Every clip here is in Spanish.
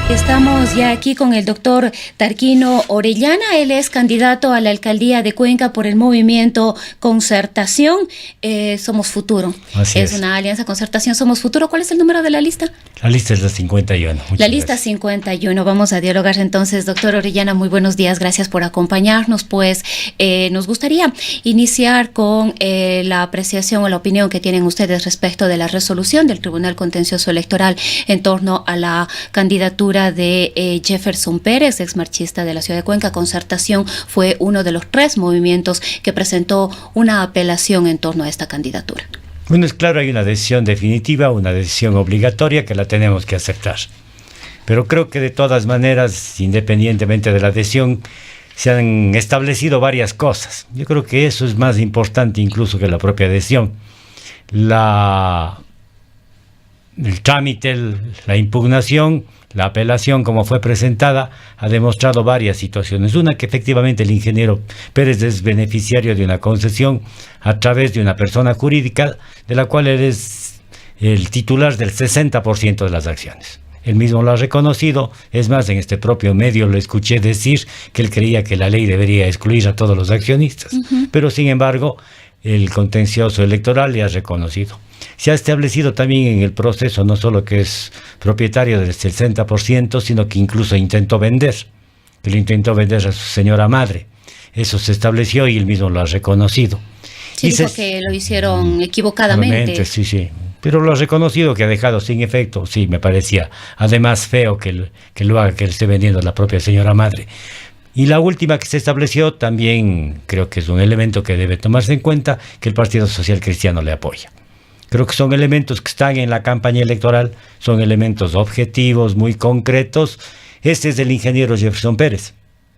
Estamos ya aquí con el doctor Tarquino Orellana. Él es candidato a la alcaldía de Cuenca por el movimiento Concertación. Somos Futuro. Así es una alianza Concertación Somos Futuro. ¿Cuál es el número de la lista? La lista es la 51. La lista gracias. 51. Vamos a dialogar entonces, doctor Orellana. Muy buenos días. Gracias por acompañarnos. Pues nos gustaría iniciar con la apreciación o la opinión que tienen ustedes respecto de la resolución del Tribunal Contencioso Electoral en torno a la candidatura de Jefferson Pérez, exmarchista de la ciudad de Cuenca. Concertación fue uno de los 3 movimientos que presentó una apelación en torno a esta candidatura. Bueno, es claro, hay una decisión definitiva, una decisión obligatoria que la tenemos que aceptar. Pero creo que de todas maneras, independientemente de la decisión, se han establecido varias cosas. Yo creo que eso es más importante incluso que la propia decisión. El trámite, la impugnación, la apelación como fue presentada ha demostrado varias situaciones. Una, que efectivamente el ingeniero Pérez es beneficiario de una concesión a través de una persona jurídica de la cual él es el titular del 60% de las acciones. Él mismo lo ha reconocido. Es más, en este propio medio lo escuché decir que él creía que la ley debería excluir a todos los accionistas. Pero sin embargo, el contencioso electoral le ha reconocido. Se ha establecido también en el proceso no solo que es propietario del 60%, sino que incluso intentó vender. Él intentó vender a su señora madre. Eso se estableció y él mismo lo ha reconocido. Sí, dijo que lo hicieron equivocadamente. Sí. Pero lo ha reconocido, que ha dejado sin efecto. Sí, me parecía además feo que lo haga, que él esté vendiendo a la propia señora madre. Y la última que se estableció también creo que es un elemento que debe tomarse en cuenta, que el Partido Social Cristiano le apoya. Creo que son elementos que están en la campaña electoral, son elementos objetivos, muy concretos. Este es del ingeniero Jefferson Pérez.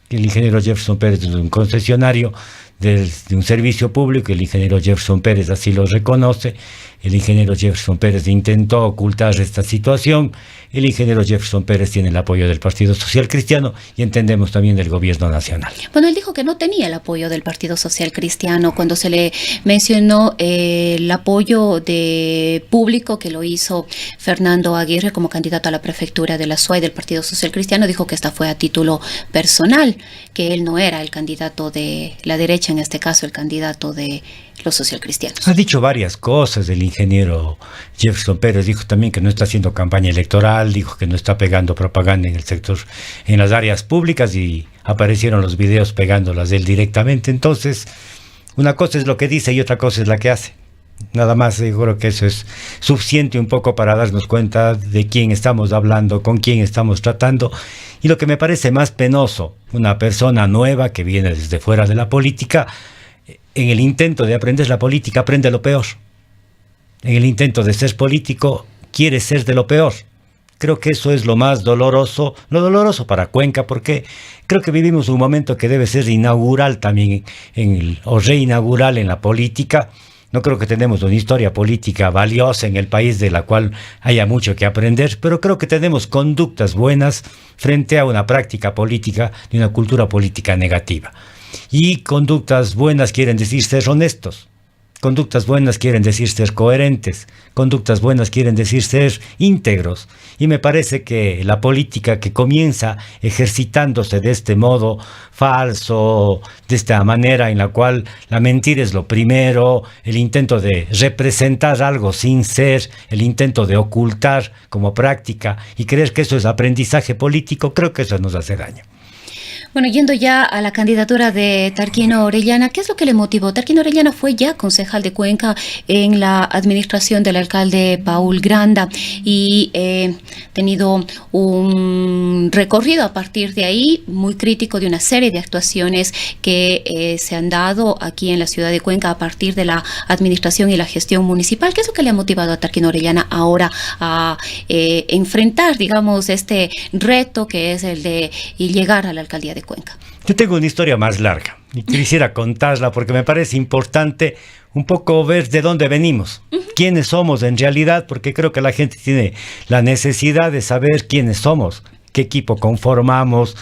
El ingeniero Jefferson Pérez es un concesionario de un servicio público. El ingeniero Jefferson Pérez así lo reconoce. El ingeniero Jefferson Pérez intentó ocultar esta situación. El ingeniero Jefferson Pérez tiene el apoyo del Partido Social Cristiano y entendemos también del gobierno nacional. Bueno, él dijo que no tenía el apoyo del Partido Social Cristiano cuando se le mencionó el apoyo de público que lo hizo Fernando Aguirre como candidato a la prefectura de la SUAY del Partido Social Cristiano. Dijo que esta fue a título personal, que él no era el candidato de la derecha, en este caso el candidato de los socialcristianos. Ha dicho varias cosas el ingeniero Jefferson Pérez. Dijo también que no está haciendo campaña electoral, dijo que no está pegando propaganda en el sector, en las áreas públicas, y aparecieron los videos pegándolas él directamente. Entonces, una cosa es lo que dice y otra cosa es la que hace. Nada más, yo creo que eso es suficiente un poco para darnos cuenta de quién estamos hablando, con quién estamos tratando. Y lo que me parece más penoso, una persona nueva que viene desde fuera de la política, en el intento de aprender la política aprende lo peor. En el intento de ser político quiere ser de lo peor. Creo que eso es lo más doloroso, lo doloroso para Cuenca, porque creo que vivimos un momento que debe ser inaugural también, o reinaugural en la política. No creo que tenemos una historia política valiosa en el país de la cual haya mucho que aprender, pero creo que tenemos conductas buenas frente a una práctica política de una cultura política negativa. Y conductas buenas quieren decir ser honestos. Conductas buenas quieren decir ser coherentes. Conductas buenas quieren decir ser íntegros. Y me parece que la política que comienza ejercitándose de este modo falso, de esta manera en la cual la mentira es lo primero, el intento de representar algo sin ser, el intento de ocultar como práctica y creer que eso es aprendizaje político, creo que eso nos hace daño. Bueno, yendo ya a la candidatura de Tarquino Orellana, ¿qué es lo que le motivó? Tarquino Orellana fue ya concejal de Cuenca en la administración del alcalde Paul Granda y tenido un recorrido a partir de ahí muy crítico de una serie de actuaciones que se han dado aquí en la ciudad de Cuenca a partir de la administración y la gestión municipal. ¿Qué es lo que le ha motivado a Tarquino Orellana ahora a enfrentar, digamos, este reto que es el de llegar a la alcaldía de Cuenca? Yo tengo una historia más larga y quisiera contarla porque me parece importante un poco ver de dónde venimos, quiénes somos en realidad, porque creo que la gente tiene la necesidad de saber quiénes somos, qué equipo conformamos,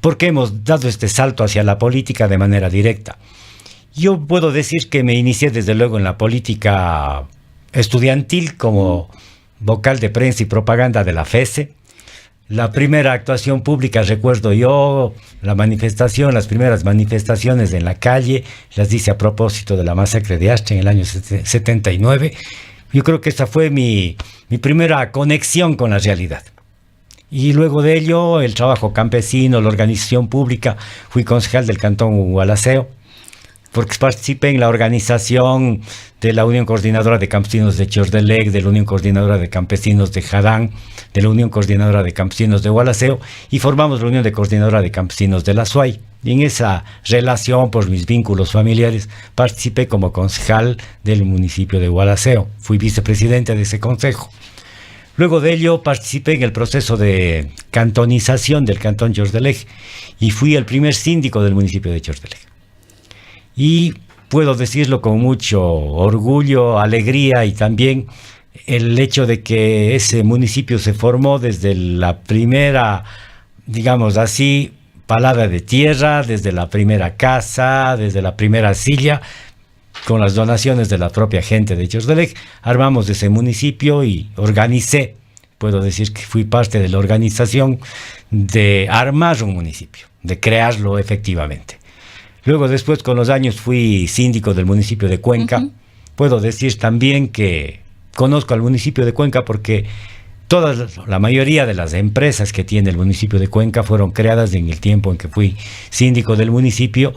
por qué hemos dado este salto hacia la política de manera directa. Yo puedo decir que me inicié desde luego en la política estudiantil como vocal de prensa y propaganda de la FESE. La primera actuación pública, recuerdo yo, las primeras manifestaciones en la calle, las hice a propósito de la masacre de Ashta en el año 79. Yo creo que esa fue mi primera conexión con la realidad. Y luego de ello, el trabajo campesino, la organización pública, fui concejal del cantón Gualaceo, porque participé en la organización de la Unión Coordinadora de Campesinos de Chordelec, de la Unión Coordinadora de Campesinos de Jadán, de la Unión Coordinadora de Campesinos de Gualaceo, y formamos la Unión de Coordinadora de Campesinos de la SUAY. Y en esa relación, por mis vínculos familiares, participé como concejal del municipio de Gualaceo. Fui vicepresidente de ese consejo. Luego de ello participé en el proceso de cantonización del cantón Chordelec y fui el primer síndico del municipio de Chordelec. Y puedo decirlo con mucho orgullo, alegría y también el hecho de que ese municipio se formó desde la primera, digamos así, palada de tierra, desde la primera casa, desde la primera silla, con las donaciones de la propia gente de Chordelec. Armamos ese municipio y organicé, puedo decir que fui parte de la organización de armar un municipio, de crearlo efectivamente. Luego después con los años fui síndico del municipio de Cuenca. Puedo decir también que conozco al municipio de Cuenca porque la mayoría de las empresas que tiene el municipio de Cuenca fueron creadas en el tiempo en que fui síndico del municipio.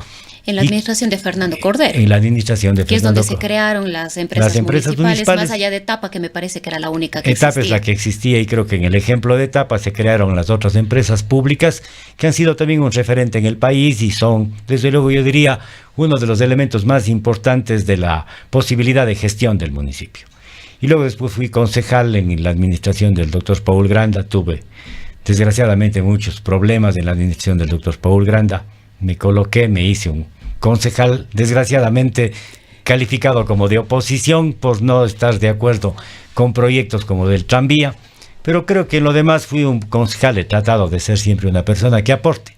En la administración de Fernando Cordero. En la administración de Fernando Cordero. Que es donde se crearon las empresas municipales, más allá de Etapa, que me parece que era la única que existía. Etapa es la que existía y creo que en el ejemplo de Etapa se crearon las otras empresas públicas que han sido también un referente en el país y son, desde luego yo diría, uno de los elementos más importantes de la posibilidad de gestión del municipio. Y luego después fui concejal en la administración del doctor Paul Granda. Tuve, desgraciadamente, muchos problemas en la administración del doctor Paul Granda. Me coloqué, me hice un concejal, desgraciadamente, calificado como de oposición por no estar de acuerdo con proyectos como del tranvía, pero creo que en lo demás fui un concejal, he tratado de ser siempre una persona que aporte.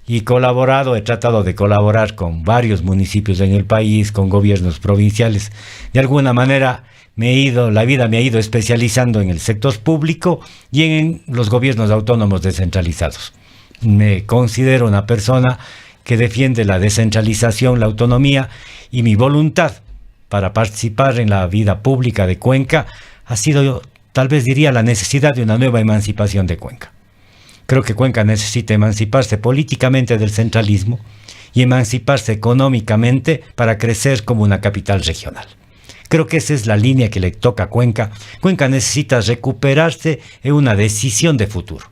Y he tratado de colaborar con varios municipios en el país, con gobiernos provinciales. De alguna manera la vida me ha ido especializando en el sector público y en los gobiernos autónomos descentralizados. Me considero una persona que defiende la descentralización, la autonomía, y mi voluntad para participar en la vida pública de Cuenca ha sido, tal vez diría, la necesidad de una nueva emancipación de Cuenca. Creo que Cuenca necesita emanciparse políticamente del centralismo y emanciparse económicamente para crecer como una capital regional. Creo que esa es la línea que le toca a Cuenca. Cuenca necesita recuperarse en una decisión de futuro.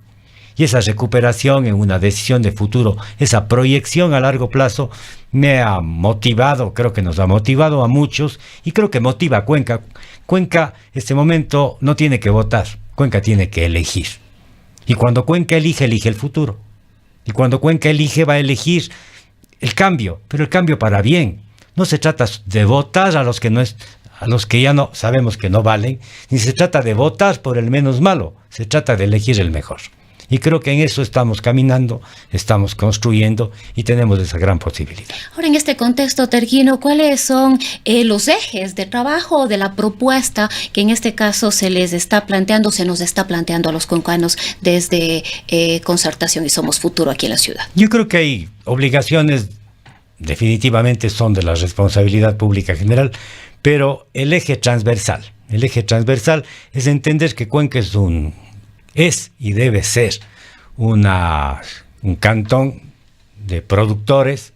Y esa recuperación en una decisión de futuro, esa proyección a largo plazo, me ha motivado, creo que nos ha motivado a muchos y creo que motiva a Cuenca. Cuenca, en este momento, no tiene que votar, Cuenca tiene que elegir. Y cuando Cuenca elige el futuro. Y cuando Cuenca elige, va a elegir el cambio, pero el cambio para bien. No se trata de votar a los que ya no sabemos que no valen, ni se trata de votar por el menos malo, se trata de elegir el mejor. Y creo que en eso estamos caminando, estamos construyendo y tenemos esa gran posibilidad. Ahora, en este contexto, Terquino, ¿cuáles son los ejes de trabajo de la propuesta que en este caso se nos está planteando a los cuencanos desde Concertación y Somos Futuro aquí en la ciudad? Yo creo que hay obligaciones, definitivamente son de la responsabilidad pública general, pero el eje transversal es entender que Cuenca es y debe ser un cantón de productores,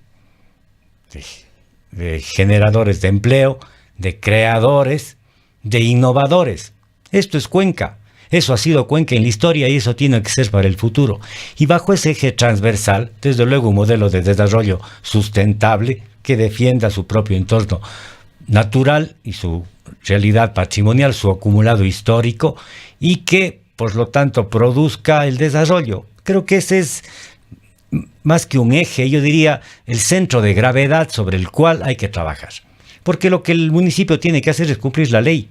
de generadores de empleo, de creadores, de innovadores. Esto es Cuenca. Eso ha sido Cuenca en la historia y eso tiene que ser para el futuro. Y bajo ese eje transversal, desde luego un modelo de desarrollo sustentable que defienda su propio entorno natural y su realidad patrimonial, su acumulado histórico y que por lo tanto produzca el desarrollo. Creo que ese es más que un eje, yo diría el centro de gravedad sobre el cual hay que trabajar. Porque lo que el municipio tiene que hacer es cumplir la ley.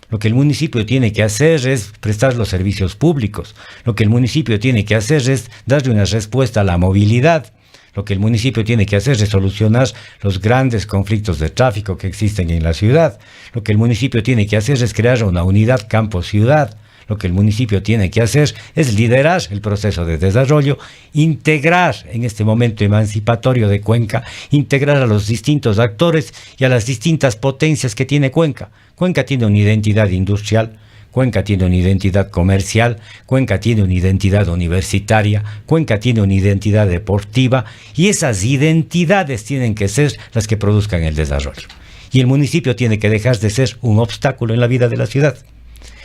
Lo que el municipio tiene que hacer es prestar los servicios públicos. Lo que el municipio tiene que hacer es darle una respuesta a la movilidad. Lo que el municipio tiene que hacer es solucionar los grandes conflictos de tráfico que existen en la ciudad. Lo que el municipio tiene que hacer es crear una unidad campo-ciudad. Lo que el municipio tiene que hacer es liderar el proceso de desarrollo, integrar en este momento emancipatorio de Cuenca, integrar a los distintos actores y a las distintas potencias que tiene Cuenca. Cuenca tiene una identidad industrial, Cuenca tiene una identidad comercial, Cuenca tiene una identidad universitaria, Cuenca tiene una identidad deportiva, y esas identidades tienen que ser las que produzcan el desarrollo. Y el municipio tiene que dejar de ser un obstáculo en la vida de la ciudad.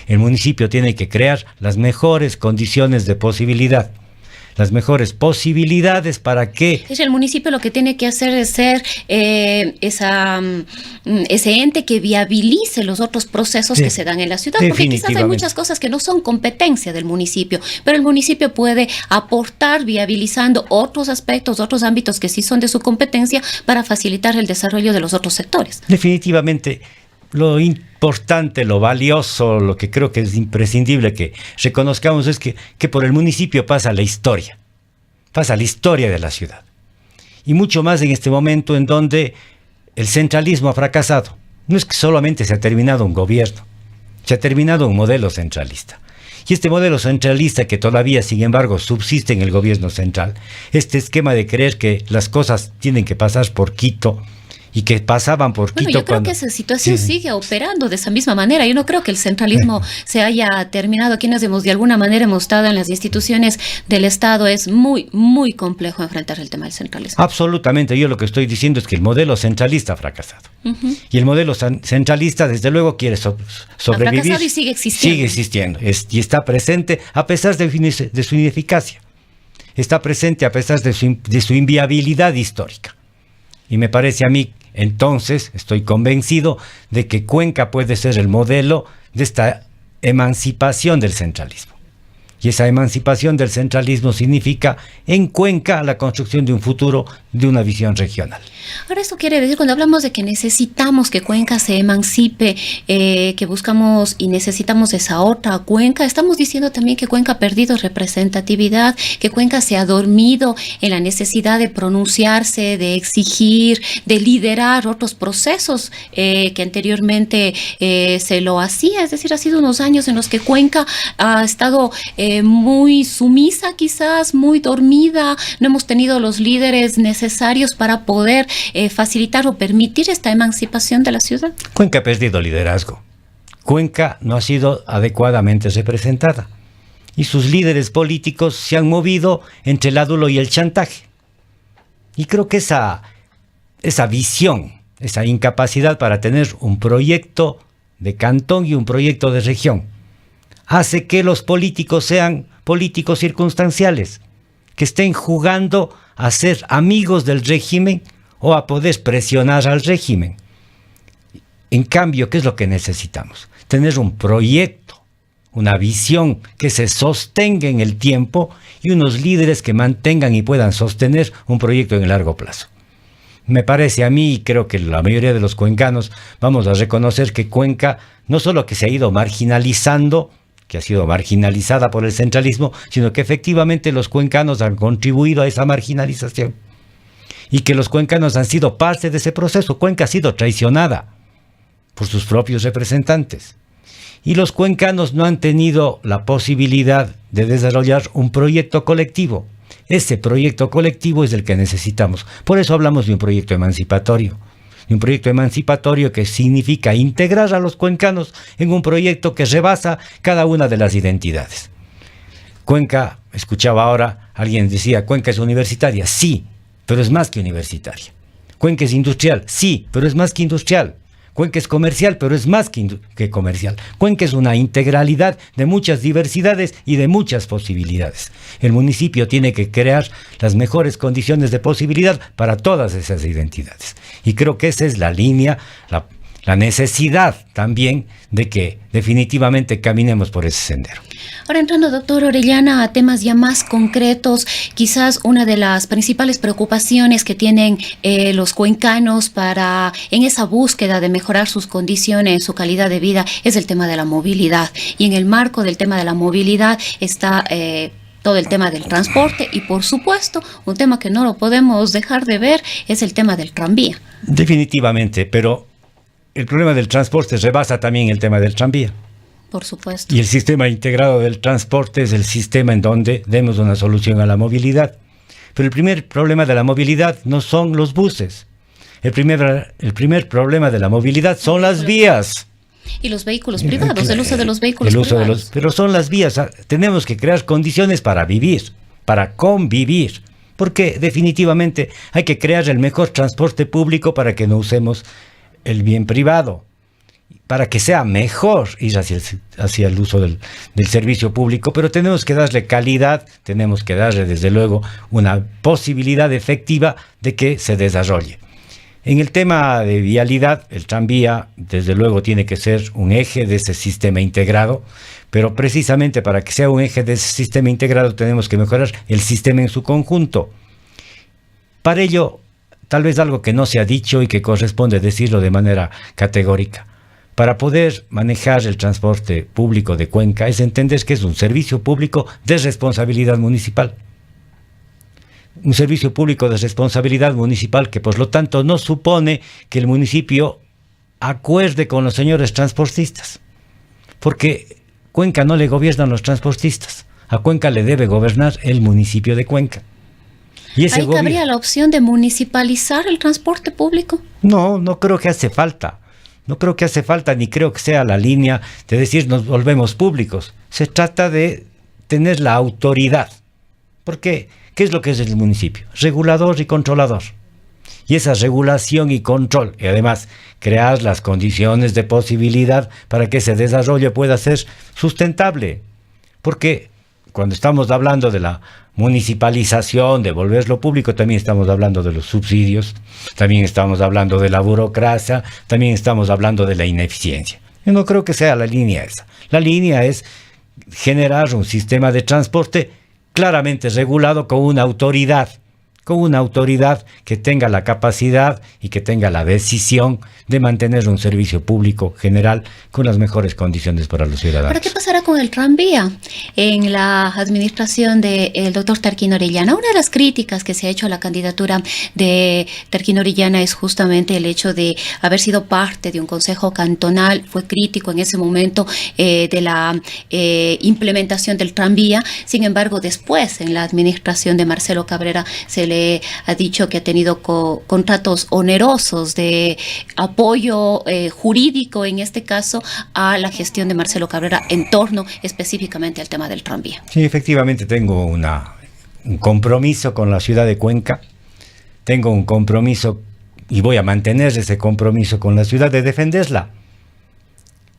El municipio tiene que crear las mejores condiciones de posibilidad, las mejores posibilidades para que... Es el municipio lo que tiene que hacer es ser ese ente que viabilice los otros procesos que se dan en la ciudad, porque quizás hay muchas cosas que no son competencia del municipio, pero el municipio puede aportar viabilizando otros aspectos, otros ámbitos que sí son de su competencia para facilitar el desarrollo de los otros sectores. Definitivamente, lo importante, lo valioso, lo que creo que es imprescindible que reconozcamos es que por el municipio pasa la historia de la ciudad. Y mucho más en este momento en donde el centralismo ha fracasado. No es que solamente se ha terminado un gobierno, se ha terminado un modelo centralista. Y este modelo centralista que todavía, sin embargo, subsiste en el gobierno central, este esquema de creer que las cosas tienen que pasar por Quito, y que pasaban por Quito. Yo creo que esa situación sigue operando de esa misma manera. Yo no creo que el centralismo se haya terminado. Aquí de alguna manera hemos estado en las instituciones del Estado. Es muy, muy complejo enfrentar el tema del centralismo. Absolutamente. Yo lo que estoy diciendo es que el modelo centralista ha fracasado. Y el modelo centralista, desde luego, quiere sobrevivir. Ha fracasado y sigue existiendo. Sigue existiendo. Y está presente a pesar de su ineficacia. Está presente a pesar de su inviabilidad histórica. Y me parece a mí, entonces, estoy convencido de que Cuenca puede ser el modelo de esta emancipación del centralismo. Y esa emancipación del centralismo significa en Cuenca la construcción de un futuro, de una visión regional. Ahora, esto quiere decir, cuando hablamos de que necesitamos que Cuenca se emancipe, que buscamos y necesitamos esa otra Cuenca, estamos diciendo también que Cuenca ha perdido representatividad, que Cuenca se ha dormido en la necesidad de pronunciarse, de exigir, de liderar otros procesos que anteriormente se lo hacía. Es decir, ha sido unos años en los que Cuenca ha estado muy sumisa, quizás muy dormida. No hemos tenido los líderes necesarios para poder facilitar o permitir esta emancipación de la ciudad. Cuenca ha perdido liderazgo. Cuenca no ha sido adecuadamente representada. Y sus líderes políticos se han movido entre el adulto y el chantaje. Y creo que esa visión, esa incapacidad para tener un proyecto de cantón y un proyecto de región, hace que los políticos sean políticos circunstanciales, que estén jugando a ser amigos del régimen o a poder presionar al régimen. En cambio, ¿qué es lo que necesitamos? Tener un proyecto, una visión que se sostenga en el tiempo y unos líderes que mantengan y puedan sostener un proyecto en el largo plazo. Me parece a mí, y creo que la mayoría de los cuencanos vamos a reconocer que Cuenca no solo que se ha ido marginalizando, que ha sido marginalizada por el centralismo, sino que efectivamente los cuencanos han contribuido a esa marginalización. Y que los cuencanos han sido parte de ese proceso. Cuenca ha sido traicionada por sus propios representantes. Y los cuencanos no han tenido la posibilidad de desarrollar un proyecto colectivo. Ese proyecto colectivo es el que necesitamos. Por eso hablamos de un proyecto emancipatorio. De un proyecto emancipatorio que significa integrar a los cuencanos en un proyecto que rebasa cada una de las identidades. Cuenca, escuchaba ahora, alguien decía, Cuenca es universitaria. Sí, pero es más que universitaria. Cuenca es industrial. Sí, pero es más que industrial. Cuenca es comercial, pero es más que comercial. Cuenca es una integralidad de muchas diversidades y de muchas posibilidades. El municipio tiene que crear las mejores condiciones de posibilidad para todas esas identidades. Y creo que esa es la línea, la necesidad también de que definitivamente caminemos por ese sendero. Ahora entrando, doctor Orellana, a temas ya más concretos, quizás una de las principales preocupaciones que tienen los cuencanos en esa búsqueda de mejorar sus condiciones, su calidad de vida, es el tema de la movilidad. Y en el marco del tema de la movilidad está todo el tema del transporte y, por supuesto, un tema que no lo podemos dejar de ver es el tema del tranvía. Definitivamente, pero el problema del transporte rebasa también el tema del tranvía. Por supuesto. Y el sistema integrado del transporte es el sistema en donde demos una solución a la movilidad. Pero el primer problema de la movilidad no son los buses. El primer problema de la movilidad son las vías. Y los vehículos privados, el uso de los vehículos privados. Pero son las vías. Tenemos que crear condiciones para vivir, para convivir. Porque definitivamente hay que crear el mejor transporte público para que no usemos el bien privado. Para que sea mejor ir hacia el uso del servicio público, pero tenemos que darle calidad, tenemos que darle desde luego una posibilidad efectiva de que se desarrolle. En el tema de vialidad, el tranvía desde luego tiene que ser un eje de ese sistema integrado, pero precisamente para que sea un eje de ese sistema integrado tenemos que mejorar el sistema en su conjunto. Para ello, tal vez algo que no se ha dicho y que corresponde decirlo de manera categórica. Para poder manejar el transporte público de Cuenca es entender que es un servicio público de responsabilidad municipal. Un servicio público de responsabilidad municipal que por lo tanto no supone que el municipio acuerde con los señores transportistas. Porque Cuenca no le gobiernan los transportistas. A Cuenca le debe gobernar el municipio de Cuenca. Y ese ¿Ahí cabría la opción de municipalizar el transporte público? No creo que hace falta. No creo que hace falta, ni creo que sea la línea de decir nos volvemos públicos. Se trata de tener la autoridad. Porque, ¿qué es lo que es el municipio? Regulador y controlador. Y esa regulación y control, y además crear las condiciones de posibilidad para que ese desarrollo pueda ser sustentable. Porque cuando estamos hablando de la municipalización, de volverlo público, también estamos hablando de los subsidios, también estamos hablando de la burocracia, también estamos hablando de la ineficiencia. Yo no creo que sea la línea esa. La línea es generar un sistema de transporte claramente regulado con una autoridad que tenga la capacidad y que tenga la decisión de mantener un servicio público general con las mejores condiciones para los ciudadanos. ¿Pero qué pasará con el tranvía en la administración del doctor Tarquín Orellana? Una de las críticas que se ha hecho a la candidatura de Tarquín Orellana es justamente el hecho de haber sido parte de un consejo cantonal. Fue crítico en ese momento de la implementación del tranvía. Sin embargo, después, en la administración de Marcelo Cabrera, se le ha dicho que ha tenido contratos onerosos de apoyo jurídico, en este caso, a la gestión de Marcelo Cabrera en torno específicamente al tema del tranvía. Sí, efectivamente tengo un compromiso con la ciudad de Cuenca, tengo un compromiso y voy a mantener ese compromiso con la ciudad de defenderla.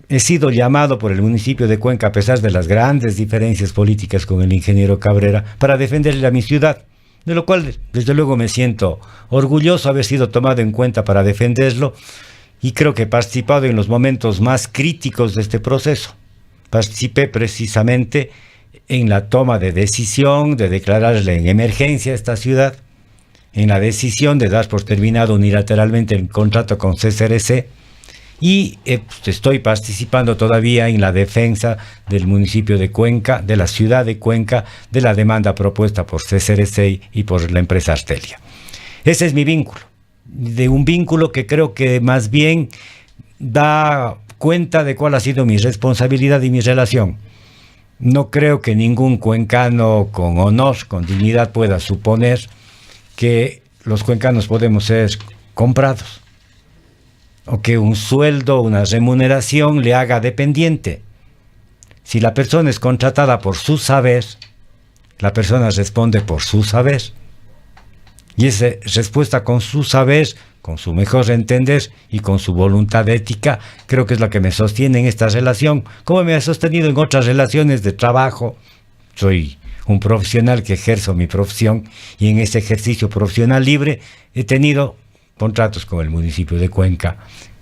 He sido llamado por el municipio de Cuenca, a pesar de las grandes diferencias políticas con el ingeniero Cabrera, para defenderle a mi ciudad. De lo cual, desde luego, me siento orgulloso de haber sido tomado en cuenta para defenderlo y creo que he participado en los momentos más críticos de este proceso. Participé precisamente en la toma de decisión de declararle en emergencia a esta ciudad, en la decisión de dar por terminado unilateralmente el contrato con CCRC y estoy participando todavía en la defensa del municipio de Cuenca, de la ciudad de Cuenca, de la demanda propuesta por CCRC y por la empresa Artelia. Ese es mi vínculo, de un vínculo que creo que más bien da cuenta de cuál ha sido mi responsabilidad y mi relación. No creo que ningún cuencano con honor, con dignidad pueda suponer que los cuencanos podemos ser comprados, o que un sueldo, una remuneración le haga dependiente. Si la persona es contratada por su saber, la persona responde por su saber. Y esa respuesta con su saber, con su mejor entender y con su voluntad ética, creo que es la que me sostiene en esta relación, como me ha sostenido en otras relaciones de trabajo. Soy un profesional que ejerzo mi profesión y en ese ejercicio profesional libre he tenido contratos con el municipio de Cuenca,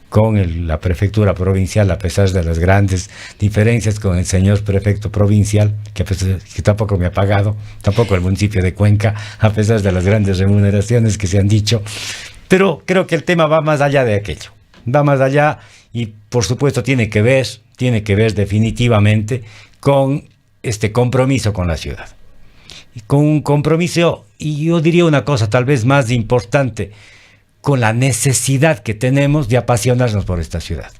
con la prefectura provincial, a pesar de las grandes diferencias con el señor prefecto provincial, que tampoco me ha pagado, tampoco el municipio de Cuenca, a pesar de las grandes remuneraciones que se han dicho. Pero creo que el tema va más allá de aquello, va más allá y por supuesto tiene que ver definitivamente con este compromiso con la ciudad. Y con un compromiso, y yo diría una cosa tal vez más importante, con la necesidad que tenemos de apasionarnos por esta ciudad.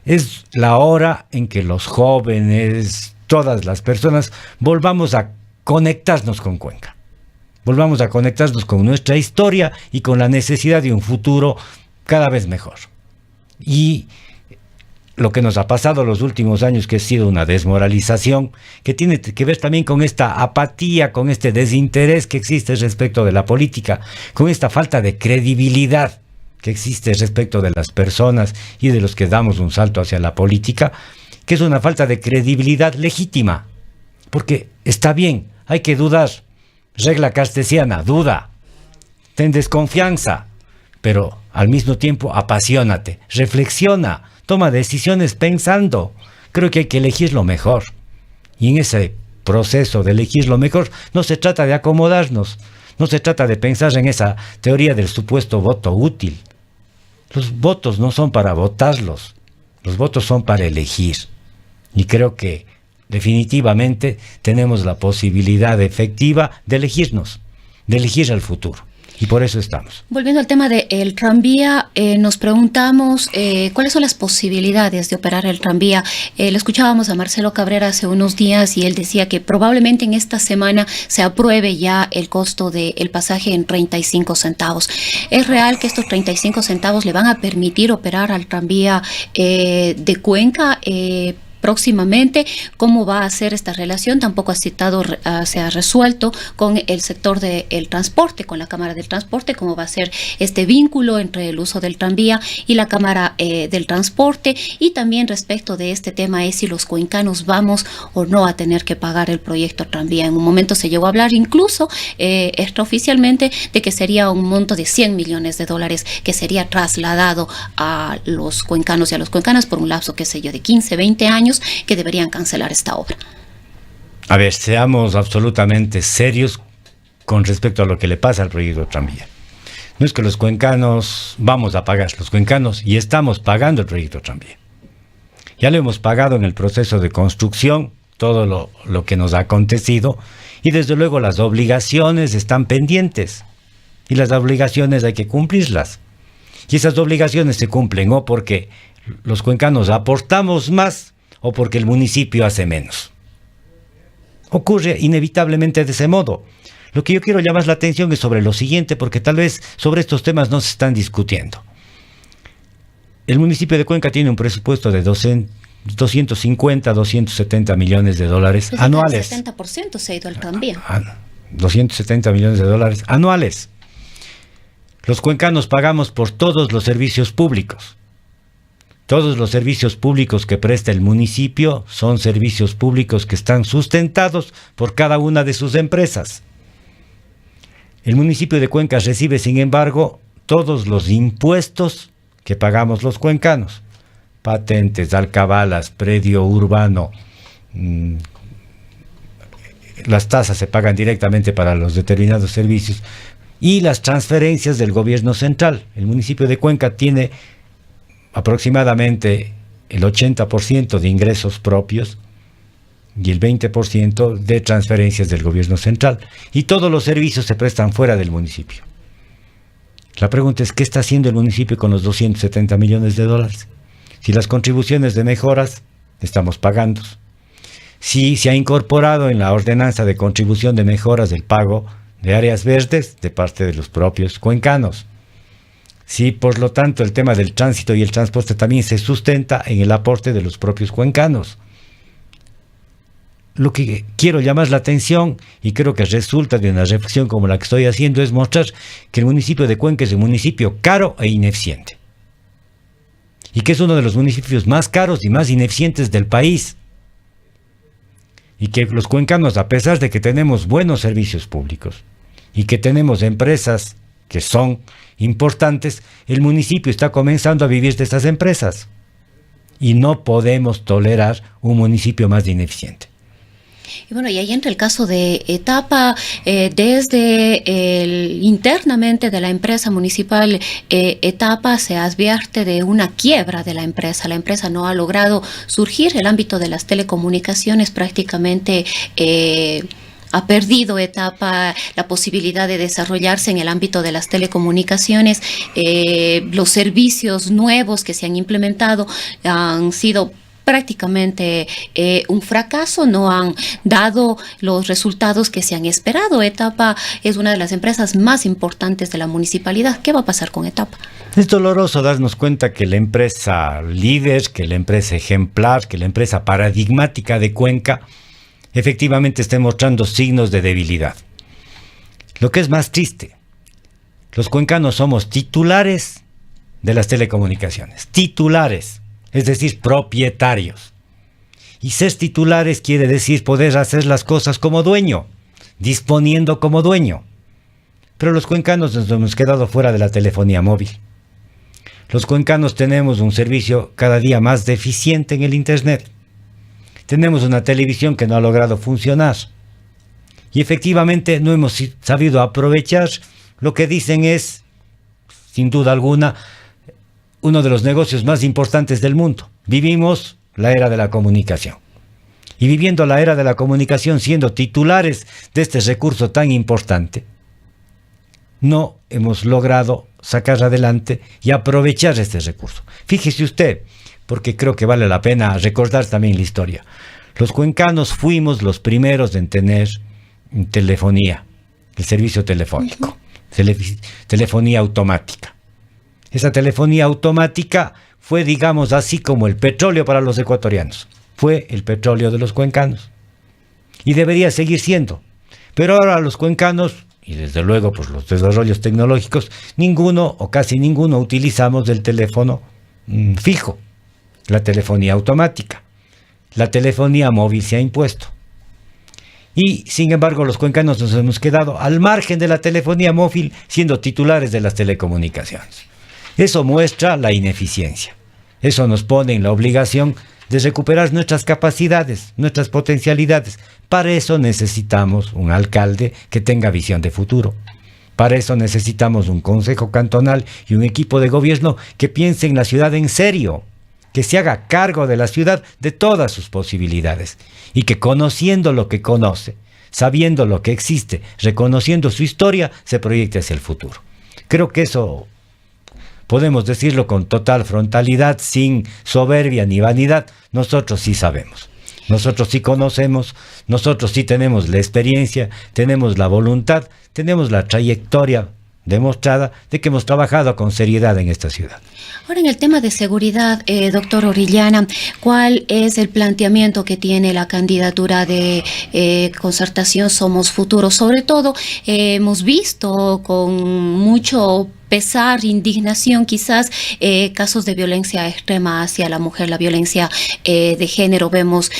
Es la hora en que los jóvenes, todas las personas, volvamos a conectarnos con Cuenca. Volvamos a conectarnos con nuestra historia y con la necesidad de un futuro cada vez mejor. Y lo que nos ha pasado los últimos años, que ha sido una desmoralización, que tiene que ver también con esta apatía, con este desinterés que existe respecto de la política, con esta falta de credibilidad que existe respecto de las personas y de los que damos un salto hacia la política, que es una falta de credibilidad legítima, porque está bien, hay que dudar, regla cartesiana, duda, ten desconfianza, pero al mismo tiempo apasionate, reflexiona, toma decisiones pensando. Creo que hay que elegir lo mejor, y en ese proceso de elegir lo mejor no se trata de acomodarnos, no se trata de pensar en esa teoría del supuesto voto útil. Los votos no son para votarlos, los votos son para elegir. Y creo que definitivamente tenemos la posibilidad efectiva de elegirnos, de elegir el futuro. Y por eso estamos. Volviendo al tema del tranvía, nos preguntamos cuáles son las posibilidades de operar el tranvía. Le escuchábamos a Marcelo Cabrera hace unos días y él decía que probablemente en esta semana se apruebe ya el costo del pasaje en 35 centavos. ¿Es real que estos 35 centavos le van a permitir operar al tranvía de Cuenca próximamente? ¿Cómo va a ser esta relación? Tampoco se ha resuelto con el sector del transporte, con la Cámara del Transporte, cómo va a ser este vínculo entre el uso del tranvía y la Cámara del Transporte. Y también respecto de este tema es si los cuencanos vamos o no a tener que pagar el proyecto tranvía. En un momento se llegó a hablar incluso extraoficialmente de que sería un monto de $100 millones que sería trasladado a los cuencanos y a las cuencanas por un lapso, qué sé yo, de 15, 20 años, que deberían cancelar esta obra. A ver, seamos absolutamente serios con respecto a lo que le pasa al proyecto tranvía. No es que los cuencanos vamos a pagar, los cuencanos y estamos pagando el proyecto tranvía. Ya lo hemos pagado en el proceso de construcción, todo lo que nos ha acontecido, y desde luego las obligaciones están pendientes, y las obligaciones hay que cumplirlas. Y esas obligaciones se cumplen o porque los cuencanos aportamos más o porque el municipio hace menos. Ocurre inevitablemente de ese modo. Lo que yo quiero llamar la atención es sobre lo siguiente, porque tal vez sobre estos temas no se están discutiendo. El municipio de Cuenca tiene un presupuesto de 250, 270 millones de dólares Pues anuales. El 70% se ha ido al tranvía. 270 millones de dólares anuales. Los cuencanos pagamos por todos los servicios públicos. Todos los servicios públicos que presta el municipio son servicios públicos que están sustentados por cada una de sus empresas. El municipio de Cuenca recibe, sin embargo, todos los impuestos que pagamos los cuencanos. Patentes, alcabalas, predio urbano. Las tasas se pagan directamente para los determinados servicios. Y las transferencias del gobierno central. El municipio de Cuenca tiene aproximadamente el 80% de ingresos propios y el 20% de transferencias del gobierno central. Y todos los servicios se prestan fuera del municipio. La pregunta es, ¿qué está haciendo el municipio con los 270 millones de dólares? Si las contribuciones de mejoras estamos pagando. Si se ha incorporado en la ordenanza de contribución de mejoras el pago de áreas verdes de parte de los propios cuencanos. Sí, por lo tanto, el tema del tránsito y el transporte también se sustenta en el aporte de los propios cuencanos. Lo que quiero llamar la atención, y creo que resulta de una reflexión como la que estoy haciendo, es mostrar que el municipio de Cuenca es un municipio caro e ineficiente. Y que es uno de los municipios más caros y más ineficientes del país. Y que los cuencanos, a pesar de que tenemos buenos servicios públicos y que tenemos empresas que son importantes, el municipio está comenzando a vivir de estas empresas. Y no podemos tolerar un municipio más ineficiente. Y bueno, y ahí entra el caso de Etapa, internamente de la empresa municipal Etapa se advierte de una quiebra de la empresa no ha logrado surgir, el ámbito de las telecomunicaciones prácticamente ha perdido etapa la posibilidad de desarrollarse en el ámbito de las telecomunicaciones. Los servicios nuevos que se han implementado han sido prácticamente un fracaso, no han dado los resultados que se han esperado. Etapa es una de las empresas más importantes de la municipalidad. ¿Qué va a pasar con Etapa? Es doloroso darnos cuenta que la empresa líder, que la empresa ejemplar, que la empresa paradigmática de Cuenca efectivamente esté mostrando signos de debilidad. Lo que es más triste, los cuencanos somos titulares de las telecomunicaciones, titulares. Es decir, propietarios. Y ser titulares quiere decir poder hacer las cosas como dueño, disponiendo como dueño. Pero los cuencanos nos hemos quedado fuera de la telefonía móvil. Los cuencanos tenemos un servicio cada día más deficiente en el Internet. Tenemos una televisión que no ha logrado funcionar. Y efectivamente no hemos sabido aprovechar lo que dicen es, sin duda alguna, uno de los negocios más importantes del mundo. Vivimos la era de la comunicación. Y viviendo la era de la comunicación, siendo titulares de este recurso tan importante, no hemos logrado sacar adelante y aprovechar este recurso. Fíjese usted, porque creo que vale la pena recordar también la historia. Los cuencanos fuimos los primeros en tener telefonía, el servicio telefónico, telefonía automática. Esa telefonía automática fue, digamos así, como el petróleo para los ecuatorianos. Fue el petróleo de los cuencanos. Y debería seguir siendo. Pero ahora los cuencanos, y desde luego por los desarrollos tecnológicos, ninguno o casi ninguno utilizamos el teléfono fijo, la telefonía automática. La telefonía móvil se ha impuesto. Y, sin embargo, los cuencanos nos hemos quedado al margen de la telefonía móvil, siendo titulares de las telecomunicaciones. Eso muestra la ineficiencia. Eso nos pone en la obligación de recuperar nuestras capacidades, nuestras potencialidades. Para eso necesitamos un alcalde que tenga visión de futuro. Para eso necesitamos un consejo cantonal y un equipo de gobierno que piense en la ciudad en serio, que se haga cargo de la ciudad de todas sus posibilidades y que, conociendo lo que conoce, sabiendo lo que existe, reconociendo su historia, se proyecte hacia el futuro. Creo que eso podemos decirlo con total frontalidad, sin soberbia ni vanidad. Nosotros sí sabemos, nosotros sí conocemos, nosotros sí tenemos la experiencia, tenemos la voluntad, tenemos la trayectoria demostrada de que hemos trabajado con seriedad en esta ciudad. Ahora, en el tema de seguridad, doctor Orellana, ¿cuál es el planteamiento que tiene la candidatura de Concertación Somos Futuro? Sobre todo, hemos visto con mucho pesar, indignación quizás, casos de violencia extrema hacia la mujer, la violencia de género. Vemos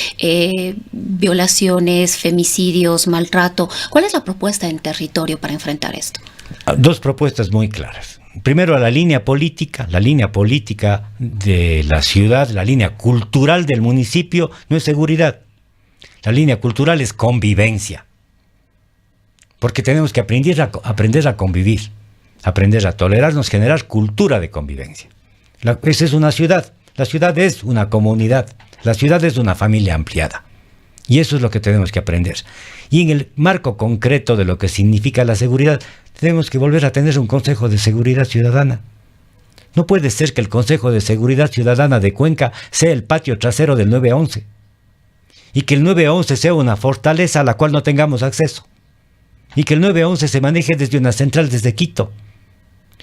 violaciones, femicidios, maltrato. ¿Cuál es la propuesta en territorio para enfrentar esto? Dos propuestas muy claras. Primero, la línea política de la ciudad, la línea cultural del municipio no es seguridad. La línea cultural es convivencia. Porque tenemos que aprender a convivir, aprender a tolerarnos, generar cultura de convivencia. Esa es una ciudad. La ciudad es una comunidad. La ciudad es una familia ampliada. Y eso es lo que tenemos que aprender. Y en el marco concreto de lo que significa la seguridad, tenemos que volver a tener un Consejo de Seguridad Ciudadana. No puede ser que el Consejo de Seguridad Ciudadana de Cuenca sea el patio trasero del 911. Y que el 911 sea una fortaleza a la cual no tengamos acceso. Y que el 911 se maneje desde una central desde Quito.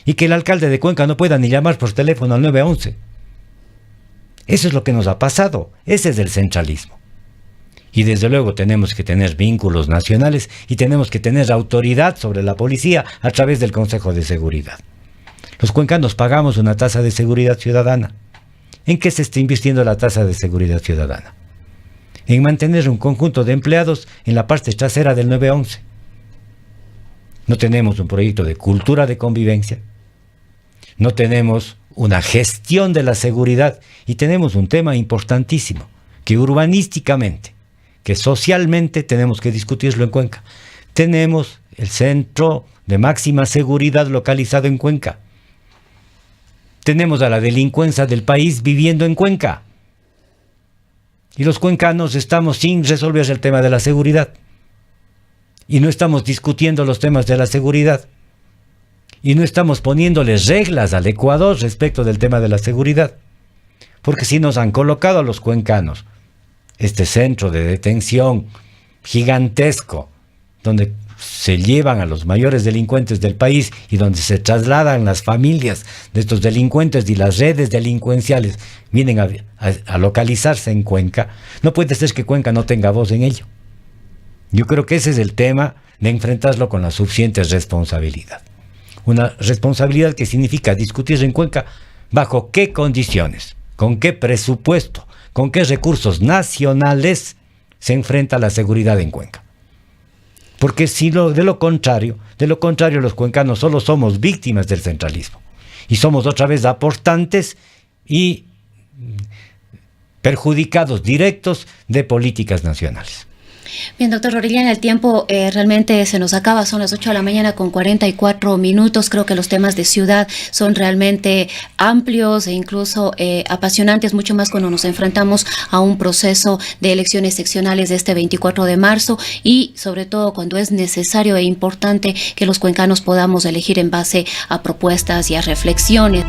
Y que el alcalde de Cuenca no pueda ni llamar por teléfono al 911. Eso es lo que nos ha pasado. Ese es el centralismo. Y desde luego tenemos que tener vínculos nacionales y tenemos que tener autoridad sobre la policía a través del Consejo de Seguridad. Los cuencanos pagamos una tasa de seguridad ciudadana. ¿En qué se está invirtiendo la tasa de seguridad ciudadana? En mantener un conjunto de empleados en la parte trasera del 911. No tenemos un proyecto de cultura de convivencia. No tenemos una gestión de la seguridad y tenemos un tema importantísimo que urbanísticamente, que socialmente tenemos que discutirlo en Cuenca. Tenemos el centro de máxima seguridad localizado en Cuenca. Tenemos a la delincuencia del país viviendo en Cuenca. Y los cuencanos estamos sin resolver el tema de la seguridad. y no estamos discutiendo los temas de la seguridad. Y no estamos poniéndoles reglas al Ecuador respecto del tema de la seguridad. Porque si nos han colocado a los cuencanos este centro de detención gigantesco, donde se llevan a los mayores delincuentes del país y donde se trasladan las familias de estos delincuentes y las redes delincuenciales vienen a localizarse en Cuenca, no puede ser que Cuenca no tenga voz en ello. Yo creo que ese es el tema de enfrentarlo con la suficiente responsabilidad. Una responsabilidad que significa discutir en Cuenca bajo qué condiciones, con qué presupuesto, con qué recursos nacionales se enfrenta la seguridad en Cuenca. Porque si de lo contrario, los cuencanos solo somos víctimas del centralismo. Y somos otra vez aportantes y perjudicados directos de políticas nacionales. Bien, doctor Orellana, el tiempo realmente se nos acaba, son las 8 de la mañana con 44 minutos. Creo que los temas de ciudad son realmente amplios e incluso apasionantes, mucho más cuando nos enfrentamos a un proceso de elecciones seccionales de este 24 de marzo y sobre todo cuando es necesario e importante que los cuencanos podamos elegir en base a propuestas y a reflexiones.